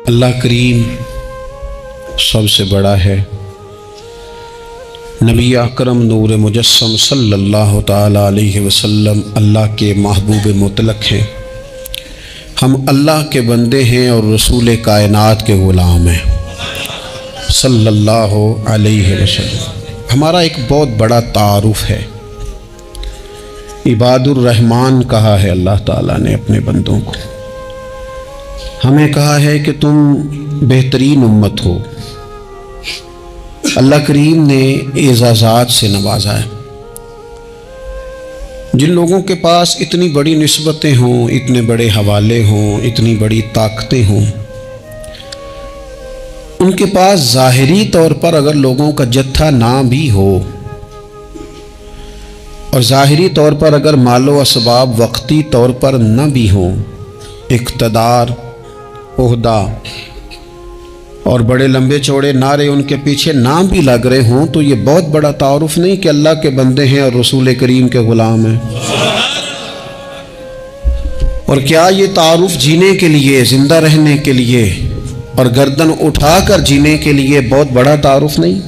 اللہ کریم سب سے بڑا ہے۔ نبی اکرم نور مجسم صلی اللہ تعالی علیہ وسلم اللہ کے محبوب مطلق ہیں۔ ہم اللہ کے بندے ہیں اور رسول کائنات کے غلام ہیں صلی اللہ علیہ وسلم۔ ہمارا ایک بہت بڑا تعارف ہے، عباد الرحمن کہا ہے اللہ تعالیٰ نے اپنے بندوں کو۔ ہمیں کہا ہے کہ تم بہترین امت ہو۔ اللہ کریم نے اعزازات سے نوازا ہے۔ جن لوگوں کے پاس اتنی بڑی نسبتیں ہوں، اتنے بڑے حوالے ہوں، اتنی بڑی طاقتیں ہوں، ان کے پاس ظاہری طور پر اگر لوگوں کا جتھا نہ بھی ہو اور ظاہری طور پر اگر مال و اسباب وقتی طور پر نہ بھی ہوں، اقتدار، عہدہ اور بڑے لمبے چوڑے نعرے ان کے پیچھے نہ بھی لگ رہے ہوں، تو یہ بہت بڑا تعارف نہیں کہ اللہ کے بندے ہیں اور رسول کریم کے غلام ہیں؟ اور کیا یہ تعارف جینے کے لیے، زندہ رہنے کے لیے اور گردن اٹھا کر جینے کے لیے بہت بڑا تعارف نہیں؟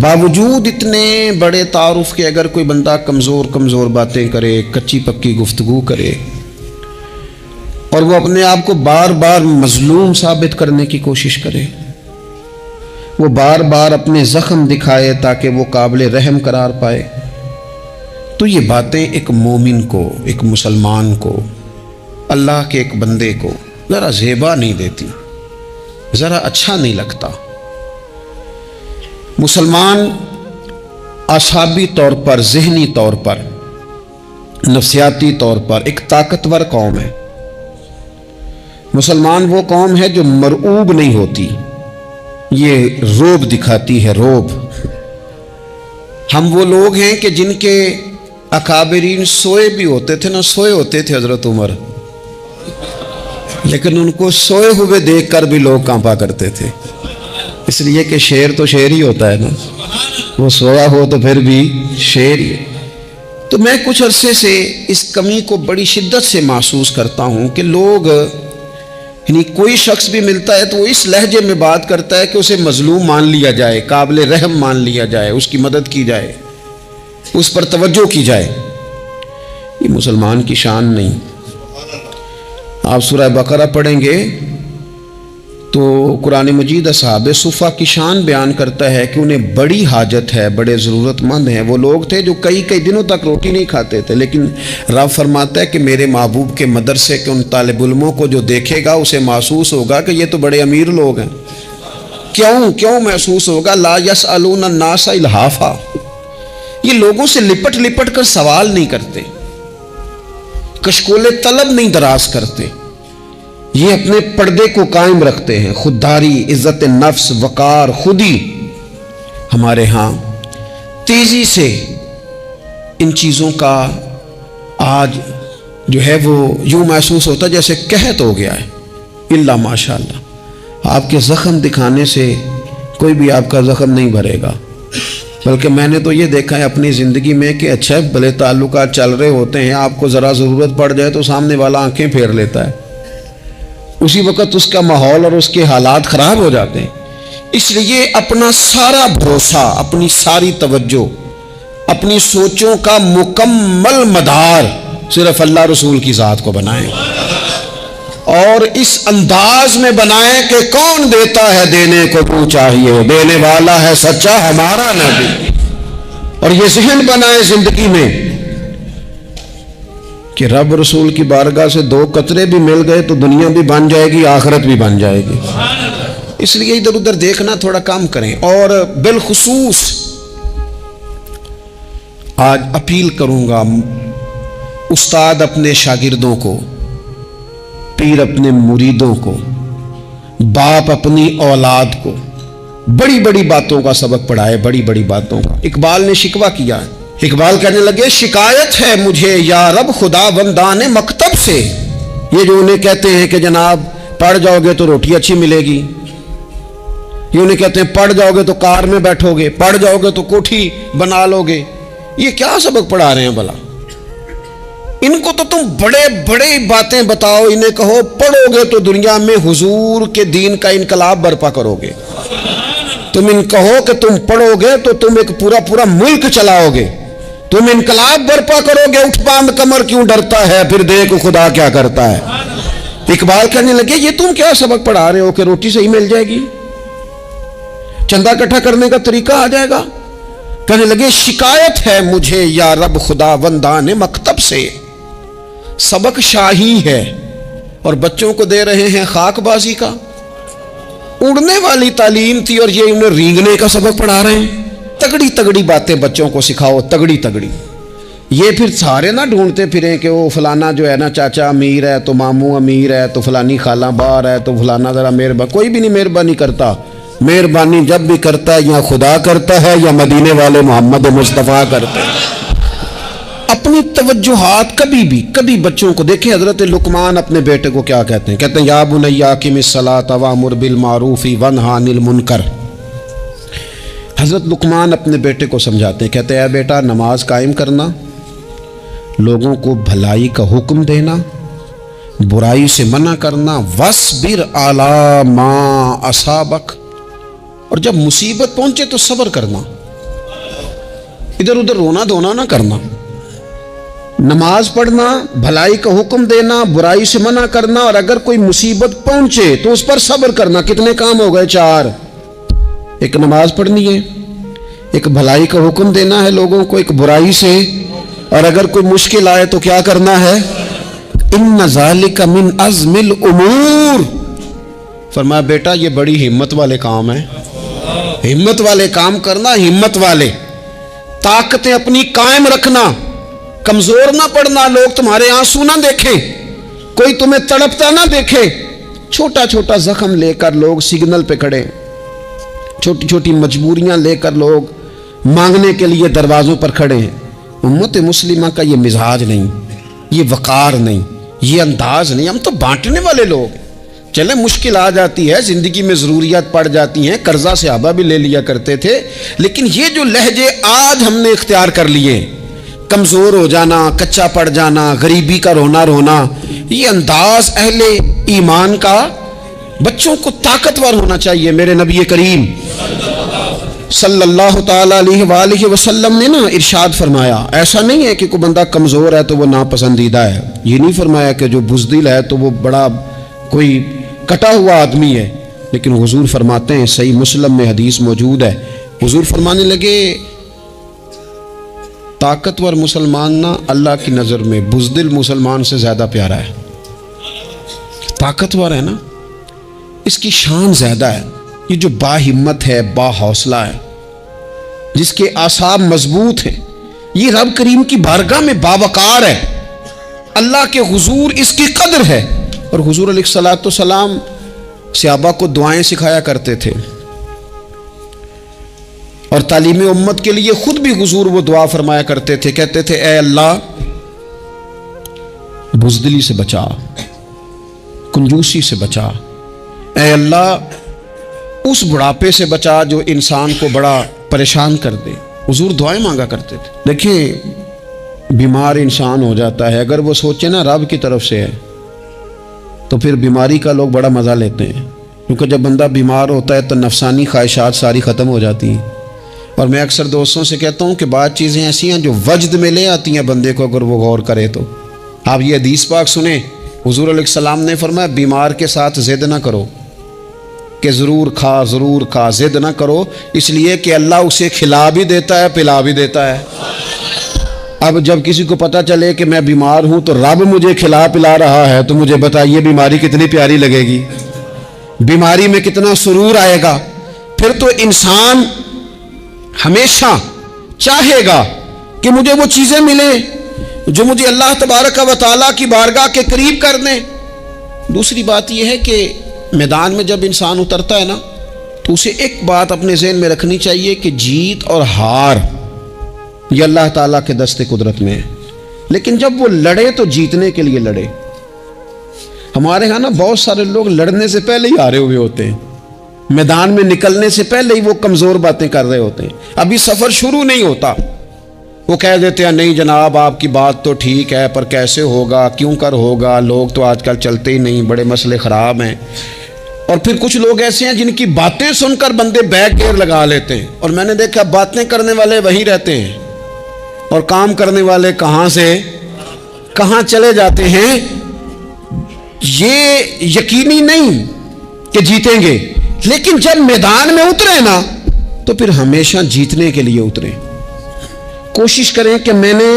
باوجود اتنے بڑے تعارف کے اگر کوئی بندہ کمزور باتیں کرے، کچی پکی گفتگو کرے اور وہ اپنے آپ کو بار بار مظلوم ثابت کرنے کی کوشش کرے، وہ بار بار اپنے زخم دکھائے تاکہ وہ قابل رحم قرار پائے، تو یہ باتیں ایک مومن کو، ایک مسلمان کو، اللہ کے ایک بندے کو ذرا زیبا نہیں دیتی، ذرا اچھا نہیں لگتا۔ مسلمان اعصابی طور پر، ذہنی طور پر، نفسیاتی طور پر ایک طاقتور قوم ہے۔ مسلمان وہ قوم ہے جو مرعوب نہیں ہوتی، یہ روب دکھاتی ہے، روب۔ ہم وہ لوگ ہیں کہ جن کے اکابرین سوئے بھی ہوتے تھے، نہ سوئے ہوتے تھے حضرت عمر، لیکن ان کو سوئے ہوئے دیکھ کر بھی لوگ کانپا کرتے تھے، اس لیے کہ شیر تو شیر ہی ہوتا ہے نا، وہ سویا ہو تو پھر بھی شیر ہی۔ تو میں کچھ عرصے سے اس کمی کو بڑی شدت سے محسوس کرتا ہوں کہ لوگ، یعنی کوئی شخص بھی ملتا ہے تو وہ اس لہجے میں بات کرتا ہے کہ اسے مظلوم مان لیا جائے، قابل رحم مان لیا جائے، اس کی مدد کی جائے، اس پر توجہ کی جائے۔ یہ مسلمان کی شان نہیں۔ آپ سورہ بقرہ پڑھیں گے تو قرآن مجید اصحاب صفہ کی شان بیان کرتا ہے کہ انہیں بڑی حاجت ہے، بڑے ضرورت مند ہیں۔ وہ لوگ تھے جو کئی دنوں تک روٹی نہیں کھاتے تھے، لیکن رب فرماتا ہے کہ میرے محبوب کے مدرسے کے ان طالب علموں کو جو دیکھے گا اسے محسوس ہوگا کہ یہ تو بڑے امیر لوگ ہیں۔ کیوں محسوس ہوگا؟ لا یسألون الناس الحافا، یہ لوگوں سے لپٹ کر سوال نہیں کرتے، کشکول طلب نہیں دراز کرتے، یہ اپنے پردے کو قائم رکھتے ہیں۔ خودداری، عزت نفس، وقار، خودی، ہمارے ہاں تیزی سے ان چیزوں کا آج جو ہے وہ یوں محسوس ہوتا ہے جیسے قحط ہو گیا ہے۔ اللہ ماشاءاللہ، آپ کے زخم دکھانے سے کوئی بھی آپ کا زخم نہیں بھرے گا، بلکہ میں نے تو یہ دیکھا ہے اپنی زندگی میں کہ اچھا بھلے تعلقات چل رہے ہوتے ہیں، آپ کو ذرا ضرورت پڑ جائے تو سامنے والا آنکھیں پھیر لیتا ہے، اسی وقت اس کا ماحول اور اس کے حالات خراب ہو جاتے ہیں۔ اس لیے اپنا سارا بھروسہ، اپنی ساری توجہ، اپنی سوچوں کا مکمل مدار صرف اللہ رسول کی ذات کو بنائیں، اور اس انداز میں بنائیں کہ کون دیتا ہے دینے کو تو چاہیے، دینے والا ہے سچا ہمارا نبی۔ اور یہ ذہن بنائیں زندگی میں کہ رب رسول کی بارگاہ سے 2 قطرے بھی مل گئے تو دنیا بھی بن جائے گی، آخرت بھی بن جائے گی۔ اس لیے ادھر ادھر دیکھنا تھوڑا کم کریں۔ اور بالخصوص آج اپیل کروں گا، استاد اپنے شاگردوں کو، پیر اپنے مریدوں کو، باپ اپنی اولاد کو بڑی بڑی باتوں کا سبق پڑھائے، بڑی بڑی باتوں کا۔ اقبال نے شکوہ کیا ہے، اقبال کہنے لگے شکایت ہے مجھے یا رب خدا بندان مکتب سے، یہ جو انہیں کہتے ہیں کہ جناب پڑھ جاؤ گے تو روٹی اچھی ملے گی، یہ انہیں کہتے ہیں پڑھ جاؤ گے تو کار میں بیٹھو گے، پڑھ جاؤ گے تو کوٹھی بنا لو گے، یہ کیا سبق پڑھا رہے ہیں بھلا؟ ان کو تو تم بڑے بڑے باتیں بتاؤ، انہیں کہو پڑھو گے تو دنیا میں حضور کے دین کا انقلاب برپا کرو گے، تم ان کہو کہ تم پڑھو گے تو تم ایک پورا ملک چلاؤ گے، تم انقلاب برپا کرو گے، اٹھ باندھ کمر کیوں ڈرتا ہے، پھر دیکھو خدا کیا کرتا ہے۔ اقبال کہنے لگے یہ تم کیا سبق پڑھا رہے ہو کہ روٹی صحیح مل جائے گی، چندہ اکٹھا کرنے کا طریقہ آ جائے گا؟ کہنے لگے شکایت ہے مجھے یا رب خدا وندان مکتب سے، سبق شاہی ہے اور بچوں کو دے رہے ہیں خاک بازی کا، اڑنے والی تعلیم تھی اور یہ انہیں رینگنے کا سبق پڑھا رہے ہیں۔ تگڑی تگڑی باتیں بچوں کو سکھاؤ، تگڑی تگڑی، یہ پھر سارے نہ ڈھونڈتے پھریں کہ وہ فلانا جو ہے نا چاچا امیر ہے تو ماموں امیر ہے تو فلانی خالہ باہر ہے تو فلانا ذرا مہربانی، کوئی بھی نہیں مہربانی کرتا، مہربانی جب بھی کرتا ہے یا خدا کرتا ہے یا مدینے والے محمد مصطفیٰ کرتے ہیں۔ اپنی توجہات کبھی بچوں کو دیکھیں، حضرت لقمان اپنے بیٹے کو کیا کہتے ہیں یا بنی اقم الصلاۃ وامر بالمعروف وانہی عن المنکر۔ حضرت لقمان اپنے بیٹے کو سمجھاتے ہیں، کہتے ہیں اے بیٹا نماز قائم کرنا، لوگوں کو بھلائی کا حکم دینا، برائی سے منع کرنا، وَاصْبِرْ عَلَىٰ مَا أَصَابَكَ، اور جب مصیبت پہنچے تو صبر کرنا، ادھر ادھر رونا دھونا نہ کرنا، نماز پڑھنا، بھلائی کا حکم دینا، برائی سے منع کرنا، اور اگر کوئی مصیبت پہنچے تو اس پر صبر کرنا۔ کتنے کام ہو گئے؟ 4۔ ایک نماز پڑھنی ہے، ایک بھلائی کا حکم دینا ہے لوگوں کو، ایک برائی سے، اور اگر کوئی مشکل آئے تو کیا کرنا ہے؟ ان ذالک من عزم الامور، فرمایا بیٹا یہ بڑی ہمت والے کام ہیں، ہمت والے کام کرنا، ہمت والے، طاقتیں اپنی قائم رکھنا، کمزور نہ پڑنا، لوگ تمہارے آنسو نہ دیکھیں، کوئی تمہیں تڑپتا نہ دیکھے، چھوٹا چھوٹا زخم لے کر لوگ سگنل پہ کھڑے، چھوٹی چھوٹی مجبوریاں لے کر لوگ مانگنے کے لیے دروازوں پر کھڑے ہیں۔ امت مسلمہ کا یہ مزاج نہیں، یہ وقار نہیں، یہ انداز نہیں، ہم تو بانٹنے والے لوگ ہیں۔ چلے مشکل آ جاتی ہے، زندگی میں ضروریات پڑ جاتی ہیں، قرضہ صحابہ بھی لے لیا کرتے تھے، لیکن یہ جو لہجے آج ہم نے اختیار کر لیے، کمزور ہو جانا، کچا پڑ جانا، غریبی کا رونا، یہ انداز اہل ایمان کا، بچوں کو طاقتور ہونا چاہیے۔ میرے نبی کریم صلی اللہ تعالی علیہ وآلہ وسلم نے نا ارشاد فرمایا، ایسا نہیں ہے کہ کوئی بندہ کمزور ہے تو وہ ناپسندیدہ ہے، یہ نہیں فرمایا کہ جو بزدل ہے تو وہ بڑا کوئی کٹا ہوا آدمی ہے، لیکن حضور فرماتے ہیں، صحیح مسلم میں حدیث موجود ہے، حضور فرمانے لگے طاقتور مسلمان نا اللہ کی نظر میں بزدل مسلمان سے زیادہ پیارا ہے۔ طاقتور ہے نا، اس کی شان زیادہ ہے، یہ جو با ہمت ہے، با حوصلہ ہے، جس کے اعصاب مضبوط ہیں، یہ رب کریم کی بارگاہ میں باوقار ہے، اللہ کے حضور اس کی قدر ہے۔ اور حضور علیہ الصلوۃ والسلام صحابہ کو دعائیں سکھایا کرتے تھے، اور تعلیم امت کے لیے خود بھی حضور وہ دعا فرمایا کرتے تھے، کہتے تھے اے اللہ بزدلی سے بچا، کنجوسی سے بچا، اے اللہ اس بڑھاپے سے بچا جو انسان کو بڑا پریشان کر دے۔ حضور دعائیں مانگا کرتے تھے۔ دیکھیں بیمار انسان ہو جاتا ہے، اگر وہ سوچے نا رب کی طرف سے ہے تو پھر بیماری کا لوگ بڑا مزہ لیتے ہیں، کیونکہ جب بندہ بیمار ہوتا ہے تو نفسانی خواہشات ساری ختم ہو جاتی ہیں۔ اور میں اکثر دوستوں سے کہتا ہوں کہ بعض چیزیں ایسی ہیں جو وجد میں لے آتی ہیں بندے کو، اگر وہ غور کرے تو۔ آپ یہ حدیث پاک سنیں، حضور علیہ السلام نے فرمایا بیمار کے ساتھ ضد نہ کرو کہ ضرور کھا، ضد نہ کرو، اس لیے کہ اللہ اسے کھلا بھی دیتا ہے، پلا بھی دیتا ہے۔ اب جب کسی کو پتہ چلے کہ میں بیمار ہوں تو رب مجھے کھلا پلا رہا ہے تو مجھے بتائیے بیماری کتنی پیاری لگے گی، بیماری میں کتنا سرور آئے گا۔ پھر تو انسان ہمیشہ چاہے گا کہ مجھے وہ چیزیں ملیں جو مجھے اللہ تبارک و تعالیٰ کی بارگاہ کے قریب کر دیں۔ دوسری بات یہ ہے کہ میدان میں جب انسان اترتا ہے نا تو اسے ایک بات اپنے ذہن میں رکھنی چاہیے کہ جیت اور ہار یہ اللہ تعالیٰ کے دست قدرت میں ہے، لیکن جب وہ لڑے تو جیتنے کے لیے لڑے۔ ہمارے ہاں نا بہت سارے لوگ لڑنے سے پہلے ہی ہارے ہوئے ہوتے ہیں، میدان میں نکلنے سے پہلے ہی وہ کمزور باتیں کر رہے ہوتے ہیں، ابھی سفر شروع نہیں ہوتا، وہ کہہ دیتے ہیں نہیں جناب آپ کی بات تو ٹھیک ہے پر کیسے ہوگا، کیوں کر ہوگا، لوگ تو آج کل چلتے ہی نہیں، بڑے مسئلے خراب ہیں۔ اور پھر کچھ لوگ ایسے ہیں جن کی باتیں سن کر بندے بیک گیئر لگا لیتے ہیں، اور میں نے دیکھا باتیں کرنے والے وہیں رہتے ہیں اور کام کرنے والے کہاں سے کہاں چلے جاتے ہیں۔ یہ یقینی نہیں کہ جیتیں گے، لیکن جب میدان میں اترے نا تو پھر ہمیشہ جیتنے کے لیے اتریں۔ کوشش کریں کہ میں نے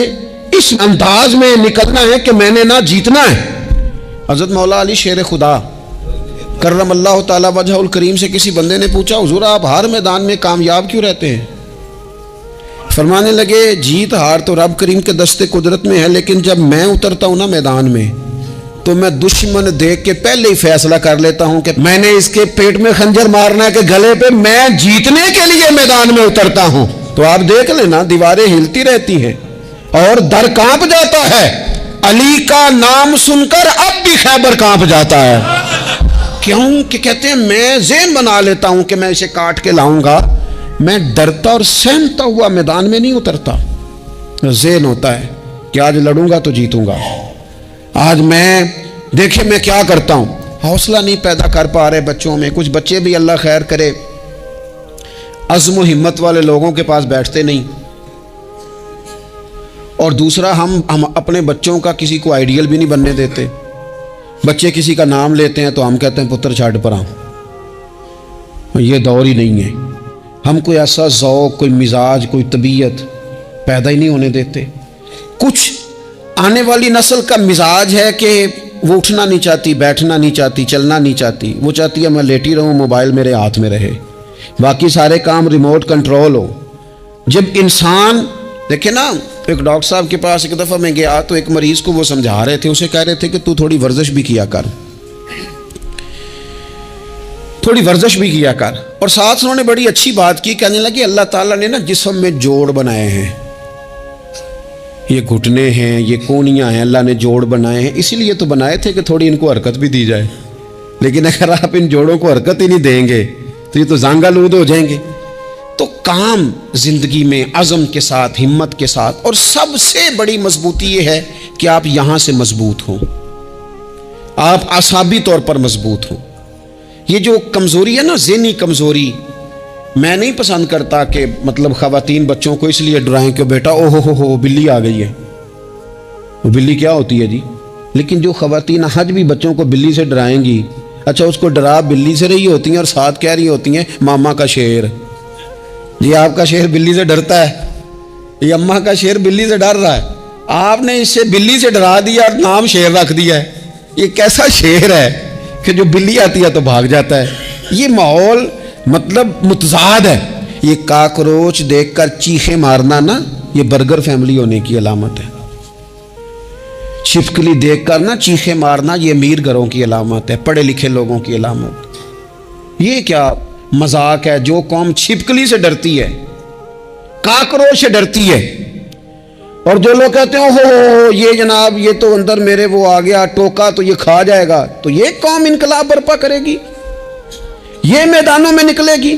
اس انداز میں نکلنا ہے کہ میں نے نہ جیتنا ہے۔ حضرت مولا علی شیر خدا کرم اللہ تعالی وجہ الکریم سے کسی بندے نے پوچھا حضور آپ ہر میدان میں کامیاب کیوں رہتے ہیں؟ فرمانے لگے جیت ہار تو رب کریم کے دستے قدرت میں ہے، لیکن جب میں اترتا ہوں نا میدان میں تو میں دشمن دیکھ کے پہلے ہی فیصلہ کر لیتا ہوں کہ میں نے اس کے پیٹ میں خنجر مارنا ہے کہ گلے پہ، میں جیتنے کے لیے میدان میں اترتا ہوں۔ تو آپ دیکھ لینا دیواریں ہلتی رہتی ہیں اور در کانپ جاتا ہے، علی کا نام سن کر اب بھی خیبر کانپ جاتا ہے۔ کیوں کہ کہتے ہیں میں ذہن بنا لیتا ہوں کہ میں اسے کاٹ کے لاؤں گا، میں ڈرتا اور سہمتا ہوا میدان میں نہیں اترتا۔ ذہن ہوتا ہے کہ آج لڑوں گا تو جیتوں گا، آج میں دیکھیں میں کیا کرتا ہوں۔ حوصلہ نہیں پیدا کر پا رہے بچوں میں، کچھ بچے بھی اللہ خیر کرے عزم و ہمت والے لوگوں کے پاس بیٹھتے نہیں، اور دوسرا ہم اپنے بچوں کا کسی کو آئیڈیل بھی نہیں بننے دیتے۔ بچے کسی کا نام لیتے ہیں تو ہم کہتے ہیں پتر چھاڑ پر آؤں، یہ دور ہی نہیں ہے۔ ہم کوئی ایسا ذوق، کوئی مزاج، کوئی طبیعت پیدا ہی نہیں ہونے دیتے۔ کچھ آنے والی نسل کا مزاج ہے کہ وہ اٹھنا نہیں چاہتی، بیٹھنا نہیں چاہتی، چلنا نہیں چاہتی، وہ چاہتی ہے میں لیٹی رہوں، موبائل میرے ہاتھ میں رہے، باقی سارے کام ریموٹ کنٹرول ہو۔ جب انسان دیکھیں نا، ایک ڈاکٹر صاحب کے پاس ایک دفعہ میں گیا تو ایک مریض کو وہ سمجھا رہے تھے، اسے کہہ رہے تھے کہ تو تھوڑی ورزش بھی کیا کر، تھوڑی ورزش بھی کیا کر، اور ساتھ انہوں نے بڑی اچھی بات کی، کہنے لگے اللہ تعالیٰ نے نا جسم میں جوڑ بنائے ہیں، یہ گھٹنے ہیں، یہ کونیاں ہیں، اللہ نے جوڑ بنائے ہیں، اسی لیے تو بنائے تھے کہ تھوڑی ان کو حرکت بھی دی جائے، لیکن اگر آپ ان جوڑوں کو حرکت ہی نہیں دیں گے تو یہ تو زانگا لود ہو جائیں گے۔ تو کام زندگی میں عزم کے ساتھ، ہمت کے ساتھ، اور سب سے بڑی مضبوطی یہ ہے کہ آپ یہاں سے مضبوط ہوں، آپ اعصابی طور پر مضبوط ہوں۔ یہ جو کمزوری ہے نا، ذہنی کمزوری، میں نہیں پسند کرتا کہ مطلب خواتین بچوں کو اس لیے ڈرائیں کہ بیٹا او ہو بلی آ گئی ہے۔ وہ بلی کیا ہوتی ہے جی؟ لیکن جو خواتین حج بھی بچوں کو بلی سے ڈرائیں گی، اچھا اس کو ڈرا بلی سے رہی ہوتی ہیں اور ساتھ کہہ رہی ہوتی ہیں ماما کا شیر، جی آپ کا شیر بلی سے ڈرتا ہے، یہ اماں کا شیر بلی سے ڈر رہا ہے، آپ نے اس سے بلی سے ڈرا دیا اور نام شیر رکھ دیا ہے۔ یہ کیسا شیر ہے کہ جو بلی آتی ہے تو بھاگ جاتا ہے؟ یہ ماحول مطلب متضاد ہے۔ یہ کاکروچ دیکھ کر چیخیں مارنا نا، یہ برگر فیملی ہونے کی علامت ہے۔ چھپکلی دیکھ کر نا چیخیں مارنا، یہ امیر گھروں کی علامت ہے، پڑھے لکھے لوگوں کی علامت۔ یہ کیا مذاق ہے؟ جو قوم چھپکلی سے ڈرتی ہے، کاکروچ سے ڈرتی ہے، اور جو لوگ کہتے ہیں اوہ یہ جناب یہ تو اندر میرے وہ آ گیا، ٹوکا تو یہ کھا جائے گا، تو یہ قوم انقلاب برپا کرے گی، یہ میدانوں میں نکلے گی۔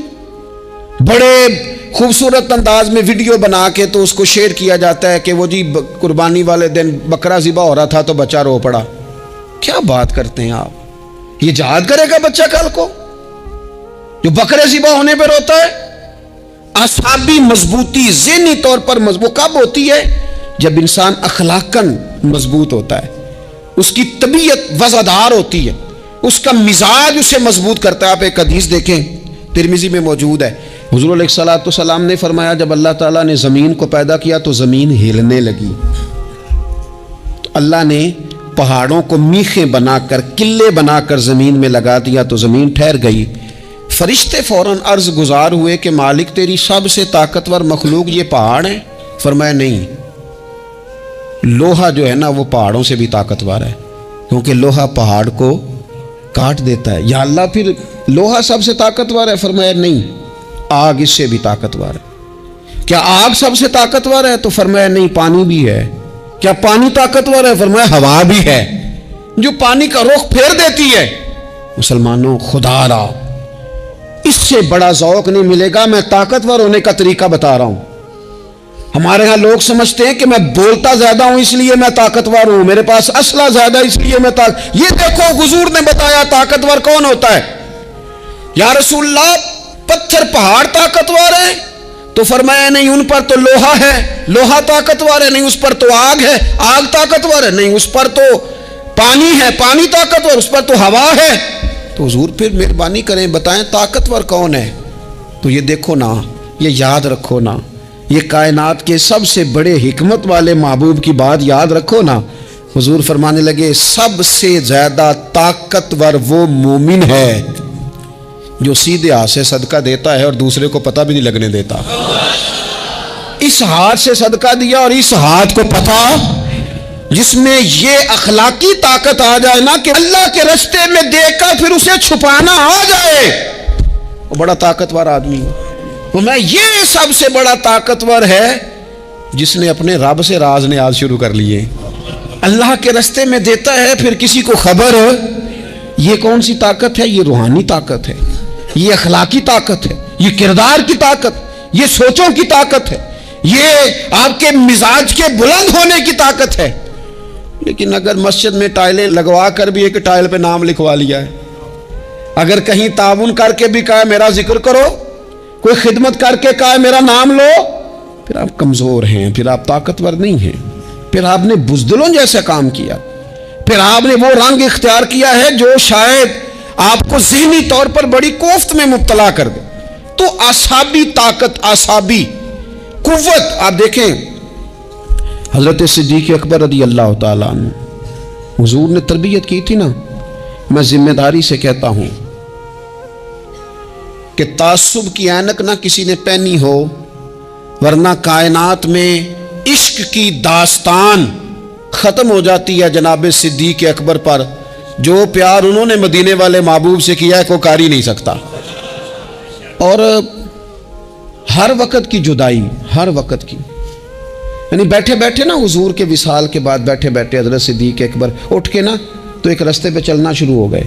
بڑے خوبصورت انداز میں ویڈیو بنا کے تو اس کو شیئر کیا جاتا ہے کہ وہ جی قربانی والے دن بکرا ذبح ہو رہا تھا تو بچہ رو پڑا۔ کیا بات کرتے ہیں آپ؟ یہ جہاد کرے گا بچہ کل کو جو بکرے ذبح ہونے پہ روتا ہے؟ اعصابی مضبوطی ذہنی طور پر مضبوط کب ہوتی ہے؟ جب انسان اخلاقاً مضبوط ہوتا ہے، اس کی طبیعت وزادار ہوتی ہے، اس کا مزاج اسے مضبوط کرتا ہے۔ آپ ایک حدیث دیکھیں، ترمذی میں موجود ہے، حضور علیہ الصلوۃ والسلام نے فرمایا جب اللہ تعالیٰ نے زمین کو پیدا کیا تو زمین ہلنے لگی، تو اللہ نے پہاڑوں کو میخیں بنا کر، قلعے بنا کر زمین میں لگا دیا تو زمین ٹھہر گئی۔ فرشتے فوراً عرض گزار ہوئے کہ مالک تیری سب سے طاقتور مخلوق یہ پہاڑ ہیں؟ فرمایا نہیں، لوہا جو ہے نا وہ پہاڑوں سے بھی طاقتور ہے، کیونکہ لوہا پہاڑ کو کاٹ دیتا ہے۔ یا اللہ پھر لوہا سب سے طاقتور ہے؟ فرمایا نہیں، آگ اس سے بھی طاقتور ہے۔ کیا آگ سب سے طاقتور ہے؟ تو فرمایا نہیں، پانی بھی ہے۔ کیا پانی طاقتور ہے؟ فرمایا ہوا بھی ہے، جو پانی کا رخ پھیر دیتی ہے۔ مسلمانوں خدا را اس سے بڑا ذوق نہیں ملے گا۔ میں طاقتور ہونے کا طریقہ بتا رہا ہوں۔ ہمارے ہاں لوگ سمجھتے ہیں کہ میں بولتا زیادہ ہوں اس لیے میں طاقتور ہوں، میرے پاس اسلحہ زیادہ اس لیے میں یہ دیکھو حضور نے بتایا طاقتور کون ہوتا ہے۔ یا رسول اللہ پتھر پہاڑ طاقتور ہیں؟ تو فرمایا نہیں، ان پر تو لوہا ہے، لوہا طاقتور ہے، نہیں اس پر تو آگ ہے، آگ طاقتور ہے، نہیں اس پر تو پانی ہے، پانی طاقتور، اس پر تو ہوا ہے۔ تو حضور پھر مہربانی کریں بتائیں طاقتور کون ہے؟ تو یہ دیکھو نا، یہ یاد رکھو نا، یہ کائنات کے سب سے بڑے حکمت والے محبوب کی بات یاد رکھو نا۔ حضور فرمانے لگے سب سے زیادہ طاقتور وہ مومن ہے جو سیدھے ہاتھ سے صدقہ دیتا ہے اور دوسرے کو پتہ بھی نہیں لگنے دیتا۔ اس ہاتھ سے صدقہ دیا اور اس ہاتھ کو پتہ، جس میں یہ اخلاقی طاقت آ جائے نا کہ اللہ کے راستے میں دیکھ کر پھر اسے چھپانا آ جائے، وہ بڑا طاقتور آدمی ہے۔ وہ میں یہ سب سے بڑا طاقتور ہے جس نے اپنے رب سے راز نیاز شروع کر لیے، اللہ کے راستے میں دیتا ہے پھر کسی کو خبر۔ یہ کون سی طاقت ہے؟ یہ روحانی طاقت ہے، یہ اخلاقی طاقت ہے، یہ کردار کی طاقت، یہ سوچوں کی طاقت ہے، یہ آپ کے مزاج کے بلند ہونے کی طاقت ہے۔ لیکن اگر مسجد میں ٹائلیں لگوا کر بھی ایک ٹائل پہ نام لکھوا لیا ہے، اگر کہیں تعاون کر کے بھی کہا میرا ذکر کرو، کوئی خدمت کر کے کہا میرا نام لو، پھر آپ کمزور ہیں، پھر آپ طاقتور نہیں ہیں، پھر آپ نے بزدلوں جیسا کام کیا، پھر آپ نے وہ رنگ اختیار کیا ہے جو شاید آپ کو ذہنی طور پر بڑی کوفت میں مبتلا کر دے۔ تو اعصابی طاقت، اعصابی قوت، آپ دیکھیں حضرت صدیق اکبر رضی اللہ تعالیٰ عنہ، حضور نے تربیت کی تھی نا۔ میں ذمہ داری سے کہتا ہوں کہ تعصب کی اینک نہ کسی نے پہنی ہو، ورنہ کائنات میں عشق کی داستان ختم ہو جاتی ہے جناب صدیق اکبر پر۔ جو پیار انہوں نے مدینے والے محبوب سے کیا ہے کوئی کر ہی نہیں سکتا۔ اور ہر وقت کی جدائی، ہر وقت کی، یعنی بیٹھے بیٹھے نا حضور کے وصال کے بعد بیٹھے بیٹھے حضرت صدیق اکبر اٹھ کے نا تو ایک رستے پہ چلنا شروع ہو گئے۔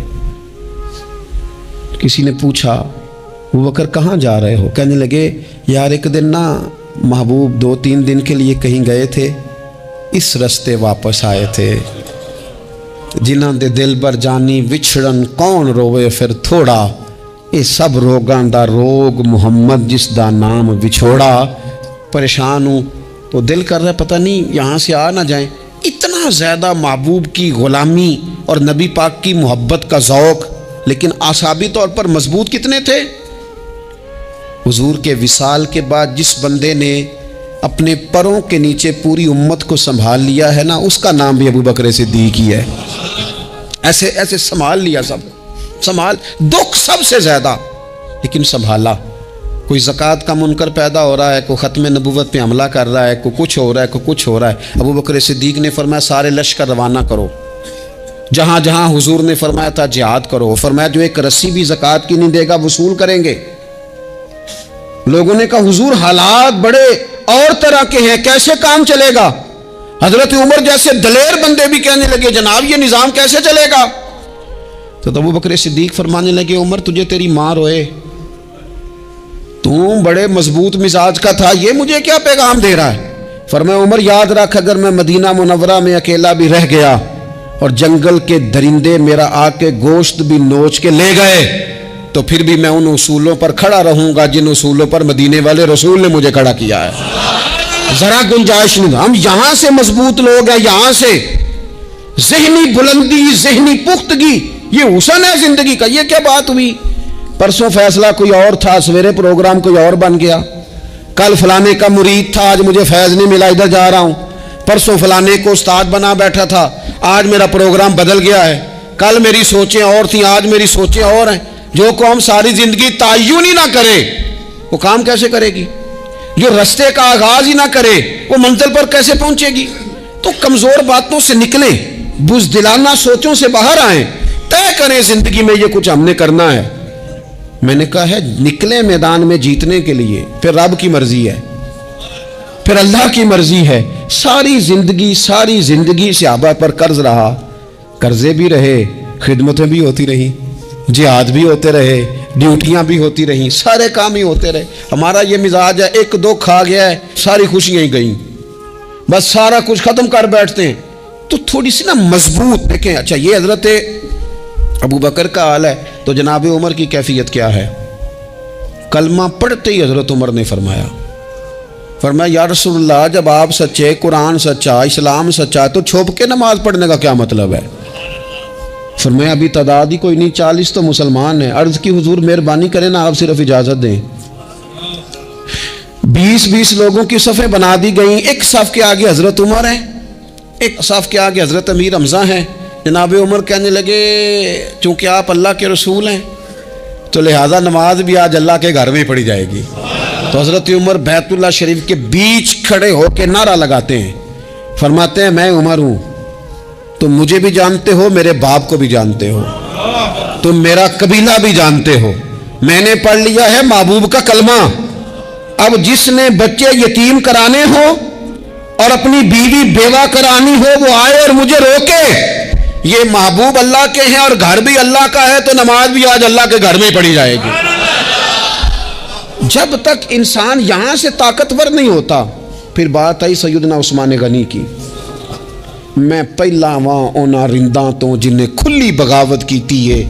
کسی نے پوچھا ابو بکر کہاں جا رہے ہو؟ کہنے لگے یار ایک دن نا محبوب 2-3 دن کے لیے کہیں گئے تھے، اس رستے واپس آئے تھے۔ جنہاں دے دل بر جانی وچھڑن کون روے پھر تھوڑا، اے سب روگاں دا روگ محمد جس دا نام وچھوڑا۔ پریشان ہوں تو دل کر رہا ہے پتہ نہیں یہاں سے آ نہ جائیں۔ اتنا زیادہ محبوب کی غلامی اور نبی پاک کی محبت کا ذوق، لیکن اعصابی طور پر مضبوط کتنے تھے؟ حضور کے وصال کے بعد جس بندے نے اپنے پروں کے نیچے پوری امت کو سنبھال لیا ہے نا، اس کا نام بھی ابو بکر صدیق ہی ہے۔ ایسے ایسے سنبھال لیا، سب سنبھال، دکھ سب سے زیادہ لیکن سنبھالا۔ کوئی زکوٰۃ کا منکر پیدا ہو رہا ہے، کوئی ختم نبوت پہ حملہ کر رہا ہے، کوئی کچھ ہو رہا ہے، کوئی کچھ ہو رہا ہے، ابو بکر صدیق نے فرمایا سارے لشکر روانہ کرو۔ جہاں جہاں حضور نے فرمایا تھا جہاد کرو، فرمایا جو ایک رسی بھی زکوٰۃ کی نہیں دے گا وصول کریں گے۔ لوگوں نے کہا حضور حالات بڑے اور طرح کے ہیں، کیسے کام چلے گا؟ حضرت عمر جیسے دلیر بندے بھی کہنے لگے جناب یہ نظام کیسے چلے گا؟ تو ابو بکر صدیق فرمانے لگے عمر تجھے تیری ماں روئے، تم بڑے مضبوط مزاج کا تھا، یہ مجھے کیا پیغام دے رہا ہے؟ فرمایا عمر یاد رکھ اگر میں مدینہ منورہ میں اکیلا بھی رہ گیا اور جنگل کے درندے میرا آ کے گوشت بھی نوچ کے لے گئے تو پھر بھی میں ان اصولوں پر کھڑا رہوں گا جن اصولوں پر مدینے والے رسول نے مجھے کھڑا کیا ہے۔ ذرا گنجائش نہیں، ہم یہاں سے مضبوط لوگ ہیں، یہاں سے ذہنی بلندی، ذہنی پختگی، یہ حسن ہے زندگی کا۔ یہ کیا بات ہوئی؟ پرسوں فیصلہ کوئی اور تھا، سویرے پروگرام کوئی اور بن گیا، کل فلانے کا مرید تھا آج مجھے فیض نہیں ملا ادھر جا رہا ہوں، پرسوں فلانے کو استاد بنا بیٹھا تھا آج میرا پروگرام بدل گیا ہے، کل میری سوچیں اور تھیں آج میری سوچیں اور ہیں۔ جو قوم ساری زندگی تعین ہی نہ کرے وہ کام کیسے کرے گی؟ جو رستے کا آغاز ہی نہ کرے وہ منزل پر کیسے پہنچے گی؟ تو کمزور باتوں سے نکلیں، بزدلانہ سوچوں سے باہر آئیں، طے کریں زندگی میں یہ کچھ ہم نے کرنا ہے۔ میں نے کہا ہے نکلے میدان میں جیتنے کے لیے، پھر رب کی مرضی ہے، پھر اللہ کی مرضی ہے۔ ساری زندگی صحابہ پر قرض رہا، قرضے بھی رہے، خدمتیں بھی ہوتی رہی، جہاد بھی ہوتے رہے، ڈیوٹیاں بھی ہوتی رہیں, سارے کام ہی ہوتے رہے. ہمارا یہ مزاج ہے, ایک دو کھا گیا ہے ساری خوشیاں ہی گئیں, بس سارا کچھ ختم کر بیٹھتے ہیں. تو تھوڑی سی نا مضبوط دیکھیں. اچھا یہ حضرت ابو بکر کا حال ہے, تو جناب عمر کی کیفیت کیا ہے؟ کلمہ پڑھتے ہی حضرت عمر نے فرمایا یا رسول اللہ, جب آپ سچے, قرآن سچا, اسلام سچا, تو چھپ کے نماز پڑھنے کا کیا مطلب ہے؟ فرمایا ابھی تعداد ہی کوئی نہیں, 40 تو مسلمان ہیں. عرض کی حضور مہربانی کریں نا, آپ صرف اجازت دیں. 20 لوگوں کی صفیں بنا دی گئیں. ایک صف کے آگے حضرت عمر ہیں, ایک صف کے آگے حضرت امیر حمزہ ہیں. جناب عمر کہنے لگے چونکہ آپ اللہ کے رسول ہیں تو لہذا نماز بھی آج اللہ کے گھر میں پڑھی جائے گی. تو حضرت عمر بیت اللہ شریف کے بیچ کھڑے ہو کے نعرہ لگاتے ہیں, فرماتے ہیں میں عمر ہوں, تم مجھے بھی جانتے ہو, میرے باپ کو بھی جانتے ہو, تم میرا قبیلہ بھی جانتے ہو, میں نے پڑھ لیا ہے محبوب کا کلمہ. اب جس نے بچے یتیم کرانے ہو اور اپنی بیوی بیوہ کرانی ہو وہ آئے اور مجھے روکے. یہ محبوب اللہ کے ہیں اور گھر بھی اللہ کا ہے, تو نماز بھی آج اللہ کے گھر میں پڑھی جائے گی. جب تک انسان یہاں سے طاقتور نہیں ہوتا. پھر بات آئی سیدنا عثمان غنی کی. میں پہلا وہاں اونا رنداں تو جنہیں کھلی بغاوت کی تھی ہے,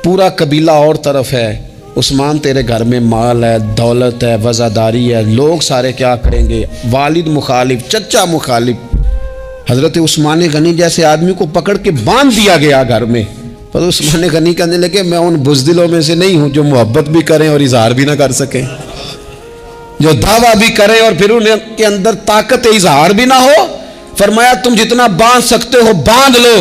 پورا قبیلہ اور طرف ہے. عثمان تیرے گھر میں مال ہے, دولت ہے, وزاداری ہے, لوگ سارے کیا کریں گے, والد مخالف, چچا مخالف. حضرت عثمان غنی جیسے آدمی کو پکڑ کے باندھ دیا گیا گھر میں. پر عثمان غنی کہنے لگے میں ان بزدلوں میں سے نہیں ہوں جو محبت بھی کریں اور اظہار بھی نہ کر سکیں, جو دعویٰ بھی کریں اور پھر ان کے اندر طاقت اظہار بھی نہ ہو. فرمایا تم جتنا باندھ سکتے ہو باندھ لو,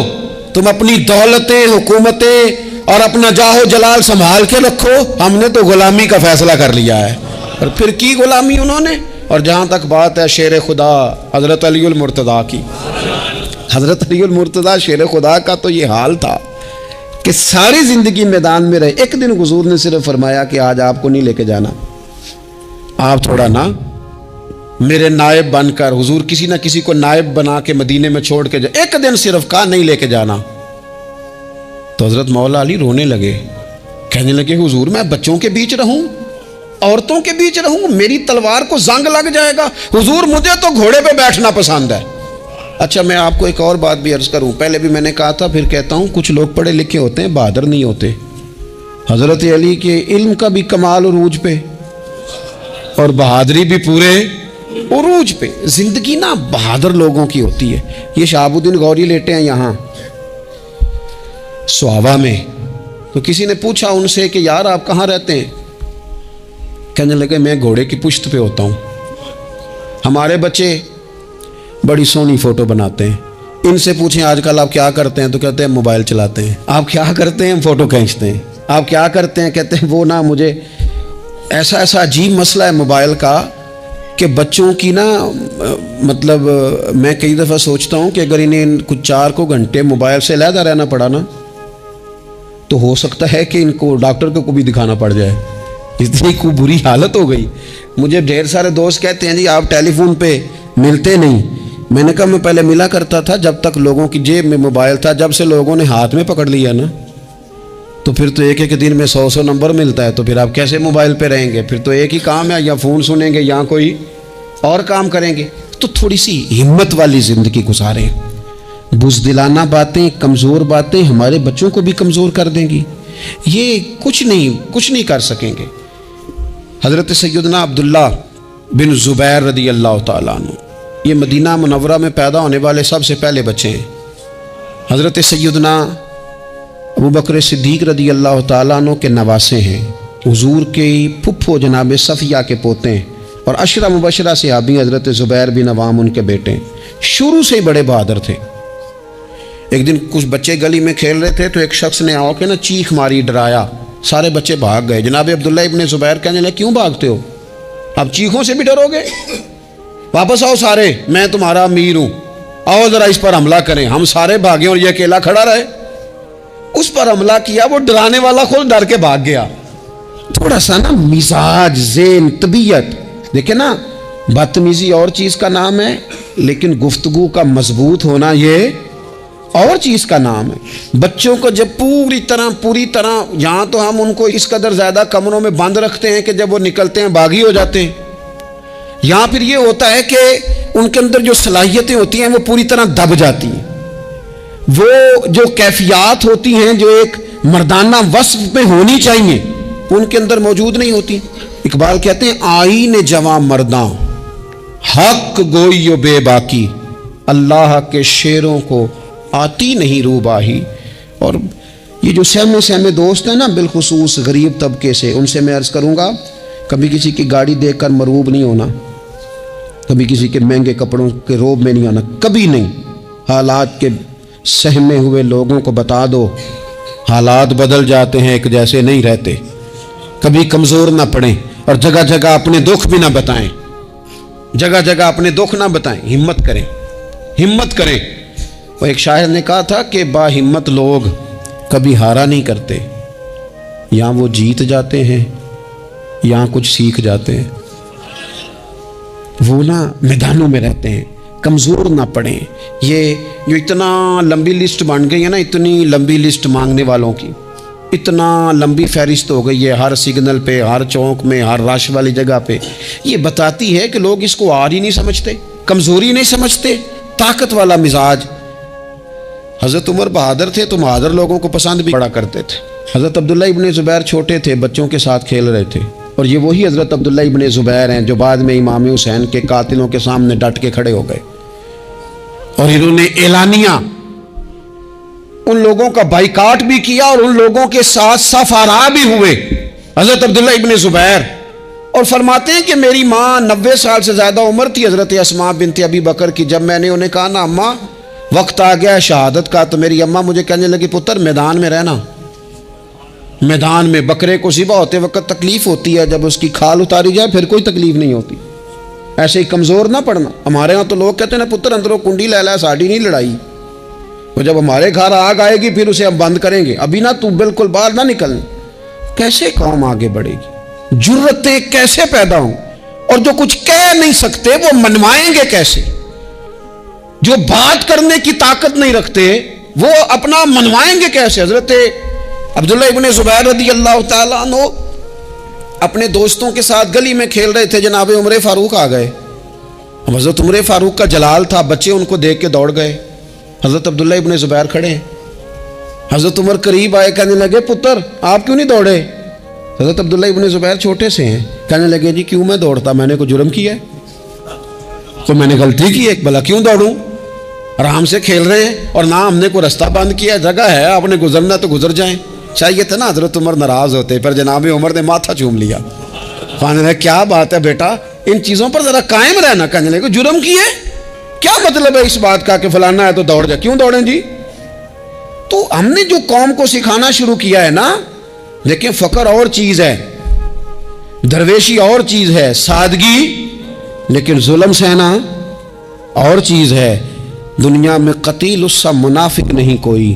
تم اپنی دولتیں, حکومتیں اور اپنا جاہو جلال سنبھال کے رکھو, ہم نے تو غلامی کا فیصلہ کر لیا ہے. اور پھر کی غلامی انہوں نے. اور جہاں تک بات ہے شیر خدا حضرت علی المرتضیٰ کی, حضرت علی المرتضیٰ شیر خدا کا تو یہ حال تھا کہ ساری زندگی میدان میں رہے. ایک دن حضور نے صرف فرمایا کہ آج آپ کو نہیں لے کے جانا, آپ تھوڑا نا میرے نائب بن کر. حضور کسی نہ کسی کو نائب بنا کے مدینے میں چھوڑ کے جائے, ایک دن صرف کہا نہیں لے کے جانا. تو حضرت مولا علی رونے لگے, کہنے لگے حضور میں بچوں کے بیچ رہوں, عورتوں کے بیچ رہوں, میری تلوار کو زنگ لگ جائے گا. حضور مجھے تو گھوڑے پہ بیٹھنا پسند ہے. اچھا میں آپ کو ایک اور بات بھی عرض کروں, پہلے بھی میں نے کہا تھا پھر کہتا ہوں, کچھ لوگ پڑھے لکھے ہوتے ہیں بہادر نہیں ہوتے. حضرت علی کے علم کا بھی کمال عروج پہ اور بہادری بھی پورے عروج پہ. زندگی نا بہادر لوگوں کی ہوتی ہے. یہ شہاب الدین غوری لیٹے ہیں یہاں سواوا میں, تو کسی نے پوچھا ان سے کہ یار آپ کہاں رہتے ہیں؟ کہنے لگے میں گھوڑے کی پشت پہ ہوتا ہوں. ہمارے بچے بڑی سونی فوٹو بناتے ہیں, ان سے پوچھیں آج کل آپ کیا کرتے ہیں تو کہتے ہیں موبائل چلاتے ہیں. آپ کیا کرتے ہیں؟ فوٹو کھینچتے ہیں. آپ کیا کرتے ہیں؟ کہتے ہیں وہ نا مجھے ایسا عجیب مسئلہ ہے موبائل کا کہ بچوں کی نا مطلب میں کئی دفعہ سوچتا ہوں کہ اگر انہیں کچھ 4 گھنٹے موبائل سے علیحدہ رہنا پڑا نا تو ہو سکتا ہے کہ ان کو ڈاکٹر کو بھی دکھانا پڑ جائے, اتنی کو بری حالت ہو گئی. مجھے ڈھیر سارے دوست کہتے ہیں جی آپ ٹیلی فون پہ ملتے نہیں. میں نے کہا میں پہلے ملا کرتا تھا جب تک لوگوں کی جیب میں موبائل تھا, جب سے لوگوں نے ہاتھ میں پکڑ لیا نا تو پھر تو ایک دن میں 100 نمبر ملتا ہے, تو پھر آپ کیسے موبائل پہ رہیں گے؟ پھر تو ایک ہی کام ہے, یا فون سنیں گے یا کوئی اور کام کریں گے. تو تھوڑی سی ہمت والی زندگی گزاریں. بزدلانہ باتیں, کمزور باتیں ہمارے بچوں کو بھی کمزور کر دیں گی. یہ کچھ نہیں کر سکیں گے. حضرت سیدنا عبداللہ بن زبیر رضی اللہ تعالیٰ عنہ, یہ مدینہ منورہ میں پیدا ہونے والے سب سے پہلے بچے ہیں. حضرت سیدنا ابو بکر صدیق رضی اللہ تعالیٰ عنہ کے نواسے ہیں. حضور کے پھپھو جناب صفیہ کے پوتے ہیں, اور عشرہ مبشرہ صحابی حضرت زبیر بن عوام ان کے بیٹے ہیں. شروع سے ہی بڑے بہادر تھے. ایک دن کچھ بچے گلی میں کھیل رہے تھے تو ایک شخص نے آ کے نا چیخ ماری, ڈرایا, سارے بچے بھاگ گئے. جناب عبداللہ ابن زبیر کہنے لگے کیوں بھاگتے ہو؟ اب چیخوں سے بھی ڈرو گے؟ واپس آؤ سارے, میں تمہارا امیر ہوں, آؤ ذرا اس پر حملہ کریں. ہم سارے بھاگے اور یہ اکیلا کھڑا رہے. اس پر حملہ کیا, وہ ڈرانے والا خود ڈر کے بھاگ گیا. تھوڑا سا نا مزاج, ذہن, طبیعت دیکھیں نا, بدتمیزی اور چیز کا نام ہے لیکن گفتگو کا مضبوط ہونا یہ اور چیز کا نام ہے۔ بچوں کو جب پوری طرح یہاں تو ہم ان کو اس قدر زیادہ کمروں میں بند رکھتے ہیں کہ جب وہ نکلتے ہیں باغی ہو جاتے ہیں، یہاں پھر یہ ہوتا ہے کہ ان کے اندر جو صلاحیتیں ہوتی ہیں وہ پوری طرح دب جاتی ہیں، وہ جو کیفیات ہوتی ہیں جو ایک مردانہ وصف میں ہونی چاہیے ان کے اندر موجود نہیں ہوتی۔ اقبال کہتے ہیں آئین جواں مرداں حق گوئی و بے باکی، اللہ کے شیروں کو آتی نہیں روباہی۔ اور یہ جو سہمے دوست ہیں نا، بالخصوص غریب طبقے سے، ان سے میں عرض کروں گا کبھی کسی کی گاڑی دیکھ کر مروب نہیں ہونا، کبھی کسی کے مہنگے کپڑوں کے روب میں نہیں آنا، کبھی نہیں۔ حالات کے سہمے ہوئے لوگوں کو بتا دو حالات بدل جاتے ہیں، ایک جیسے نہیں رہتے۔ کبھی کمزور نہ پڑیں اور جگہ جگہ اپنے دکھ بھی نہ بتائیں، جگہ جگہ اپنے دکھ نہ بتائیں، ہمت کریں، ہمت کریں۔ وہ ایک شاعر نے کہا تھا کہ با ہمت لوگ کبھی ہارا نہیں کرتے، یا وہ جیت جاتے ہیں یا کچھ سیکھ جاتے ہیں۔ وہ نا میدانوں میں رہتے ہیں، کمزور نہ پڑیں۔ یہ جو اتنا لمبی لسٹ بن گئی ہے نا، اتنی لمبی لسٹ مانگنے والوں کی، اتنا لمبی فہرست ہو گئی ہے ہر سگنل پہ، ہر چوک میں، ہر رش والی جگہ پہ، یہ بتاتی ہے کہ لوگ اس کو آر ہی نہیں سمجھتے، کمزوری نہیں سمجھتے، طاقت والا مزاج۔ حضرت عمر بہادر تھے تو بہادر لوگوں کو پسند بھی بڑا کرتے تھے۔ حضرت عبداللہ ابن زبیر چھوٹے تھے، بچوں کے ساتھ کھیل رہے تھے، اور یہ وہی حضرت عبداللہ ابن زبیر ہیں جو بعد میں امام حسین کے قاتلوں کے سامنے ڈٹ کے کھڑے ہو گئے، اور انہوں نے اعلانیہ ان لوگوں کا بائیکاٹ بھی کیا اور ان لوگوں کے ساتھ صف آرا بھی ہوئے، حضرت عبداللہ ابن زبیر۔ اور فرماتے ہیں کہ میری ماں 90 سال سے زیادہ عمر تھی حضرت اسماء بنت ابی بکر کی، جب میں نے انہیں کہا نا اماں وقت آ گیا ہے شہادت کا، تو میری اماں مجھے کہنے لگی پتر میدان میں رہنا، میدان میں۔ بکرے کو ذبح ہوتے وقت تکلیف ہوتی ہے، جب اس کی کھال اتاری جائے پھر کوئی تکلیف نہیں ہوتی، ایسے ہی کمزور نہ پڑنا۔ ہمارے ہاں تو لوگ کہتے ہیں نا پتر اندروں کنڈی لے لا، ساڑی نہیں لڑائی، وہ جب ہمارے گھر آگ آئے گی پھر اسے ہم بند کریں گے، ابھی نہ تو بالکل باہر نہ نکلنا۔ کیسے قوم آگے بڑھے گی؟ جرتیں کیسے پیدا ہوں؟ اور جو کچھ کہہ نہیں سکتے وہ منوائیں گے کیسے؟ جو بات کرنے کی طاقت نہیں رکھتے وہ اپنا منوائیں گے کیسے؟ حضرت عبداللہ ابن زبیر رضی اللہ تعالیٰ عنہ اپنے دوستوں کے ساتھ گلی میں کھیل رہے تھے، جناب عمر فاروق آ گئے۔ حضرت عمر فاروق کا جلال تھا، بچے ان کو دیکھ کے دوڑ گئے، حضرت عبداللہ ابن زبیر کھڑے ہیں۔ حضرت عمر قریب آئے، کہنے لگے پتر آپ کیوں نہیں دوڑے؟ حضرت عبداللہ ابن زبیر چھوٹے سے ہیں، کہنے لگے جی کیوں میں دوڑتا، میں نے کوئی جرم کیا ہے، کوئی میں نے غلطی کی ہے، بھلا کیوں دوڑوں؟ آرام سے کھیل رہے ہیں اور نہ ہم نے کوئی رستہ بند کیا، جگہ ہے آپ نے گزرنا تو گزر جائیں۔ چاہیے تھا نا حضرت عمر ناراض ہوتے، پر جناب عمر نے ماتھا چوم لیا، کہنے لگے کیا بات ہے بیٹا، ان چیزوں پر ذرا قائم رہنا۔ کہنے لگے جرم کیے، کیا مطلب ہے اس بات کا کہ فلانا ہے تو دوڑ جائے، کیوں دوڑیں جی؟ تو ہم نے جو قوم کو سکھانا شروع کیا ہے نا، دیکھیں فقر اور چیز ہے، درویشی اور چیز ہے، سادگی، لیکن ظلم سہنا اور چیز ہے۔ دنیا میں قتیل اس سا منافق نہیں کوئی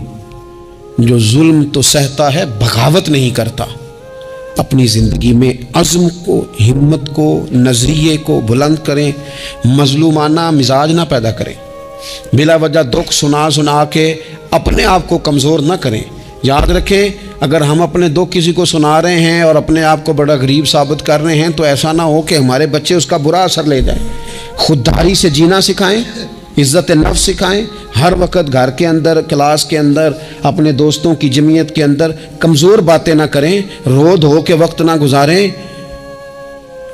جو ظلم تو سہتا ہے بغاوت نہیں کرتا۔ اپنی زندگی میں عزم کو، ہمت کو، نظریے کو بلند کریں، مظلومانہ مزاج نہ پیدا کریں، بلا وجہ دکھ سنا کے اپنے آپ کو کمزور نہ کریں۔ یاد رکھیں اگر ہم اپنے دکھ کسی کو سنا رہے ہیں اور اپنے آپ کو بڑا غریب ثابت کر رہے ہیں تو ایسا نہ ہو کہ ہمارے بچے اس کا برا اثر لے جائیں۔ خودداری سے جینا سکھائیں، عزت نفس سکھائیں، ہر وقت گھر کے اندر، کلاس کے اندر، اپنے دوستوں کی جمعیت کے اندر کمزور باتیں نہ کریں، رو دھو کے وقت نہ گزاریں۔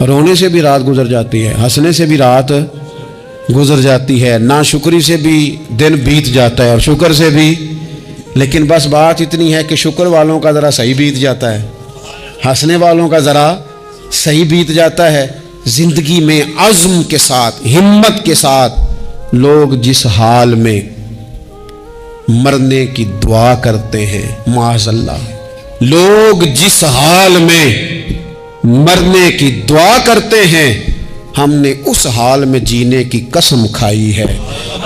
رونے سے بھی رات گزر جاتی ہے، ہنسنے سے بھی رات گزر جاتی ہے، ناشکری سے بھی دن بیت جاتا ہے اور شکر سے بھی، لیکن بس بات اتنی ہے کہ شکر والوں کا ذرا صحیح بیت جاتا ہے، ہنسنے والوں کا ذرا صحیح بیت جاتا ہے۔ زندگی میں عزم کے ساتھ، ہمت کے ساتھ لوگ جس حال میں مرنے کی دعا کرتے ہیں، معاذ اللہ، لوگ جس حال میں مرنے کی دعا کرتے ہیں، ہم نے اس حال میں جینے کی قسم کھائی ہے۔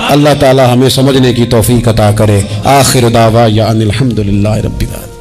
اللہ تعالی ہمیں سمجھنے کی توفیق عطا کرے۔ آخر دعوانا ان الحمدللہ رب العالمین۔